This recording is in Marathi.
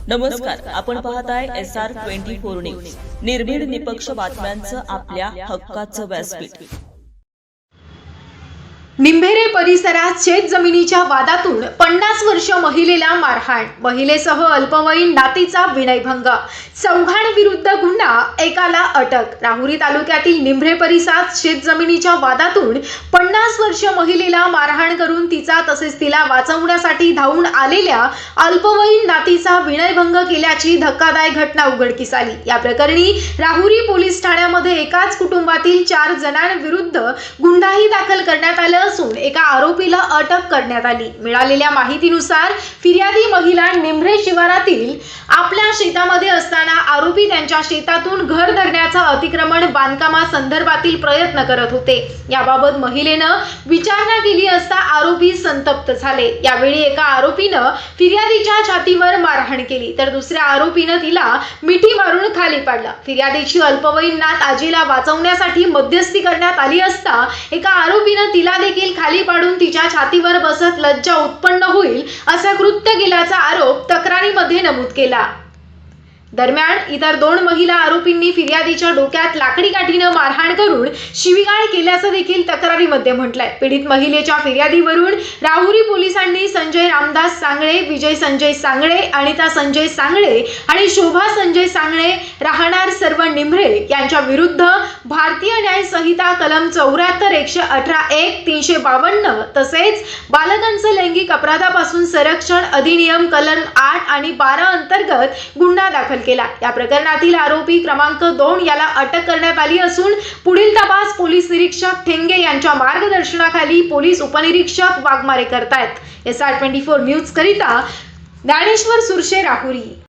नमस्कार, आपण पाहताय SR24 न्यूज. निर्भीड निपक्ष बातम्यांचं आपल्या हक्काचं व्यासपीठ. निंभेरे परिसरात शेतजमिनीच्या वादातून 50 वर्ष महिलेला मारहाण, महिलेसह अल्पवयीन नातीचा विनयभंग, चौघांविरुद्ध गुन्हा, एकाला अटक. राहुरी तालुक्यातील निंभरे परिसरात शेतजमिनीच्या वादातून 50 वर्ष महिलेला मारहाण करून तिचा तसेच तिला वाचवण्यासाठी धावून आलेल्या अल्पवयीन नातीचा विनयभंग केल्याची धक्कादायक घटना उघडकीस आली. या प्रकरणी राहुरी पोलीस ठाण्यामध्ये एकाच कुटुंबातील 4 जणांविरुद्ध गुन्हाही दाखल करण्यात आला असून एका आरोपीला अटक करण्यात आली. मिळालेल्या माहितीनुसार फिर्यादी महिला निंभरे शिवारातील आपल्या शेतामध्ये असताना आरोपी त्यांच्या शेतातून घर धरण्याचा अतिक्रमण बांधकामासंदर्भातील प्रयत्न करत होते. याबाबत महिलेनं विचारणा केली असता आरोपी संतप्त झाले. यावेळी एका आरोपीनं फिर्यादीच्या छातीवर मारहाण केली तर दुसऱ्या आरोपीनं तिला मिठी मारून खाली पाडला. फिर्यादीची अल्पवयीन नात आजीला वाचवण्यासाठी मध्यस्थी करण्यात आली असता एका आरोपीनं तिला देखील खाली पाडून तिच्या छातीवर बसत लज्जा उत्पन्न होईल असं कृत्य केल्याचा आरोप तक्रारीमध्ये नमूद केला. दरम्यान इतर 2 महिला आरोपींनी फिर्यादीच्या डोक्यात लाकडी काठीनं मारहाण करून शिवीगाळ केल्याचं देखील तक्रारीमध्ये म्हटलंय. पीडित महिलेच्या फिर्यादीवरून राहुरी पोलिसांनी संजय रामदास सांगळे, विजय संजय सांगळे, अनिता संजय सांगळे आणि शोभा संजय सांगळे राहणार सर्व निंभरे यांच्या विरुद्ध भारतीय न्याय संहिता कलम 74, 118, 1, 352 तसेच बालकांचं लैंगिक अपराधापासून संरक्षण अधिनियम कलम 8 आणि 12 अंतर्गत गुन्हा दाखल केला. या प्रकरणातील आरोपी क्रमांक 2 याला अटक करण्यात आली असून पुढील तपास पोलीस निरीक्षक ठेंगे यांच्या मार्गदर्शनाखाली पोलीस उपनिरीक्षक वाघमारे करतायत. SR24 न्यूज करिता ज्ञानेश्वर सुरशे, राहुरी.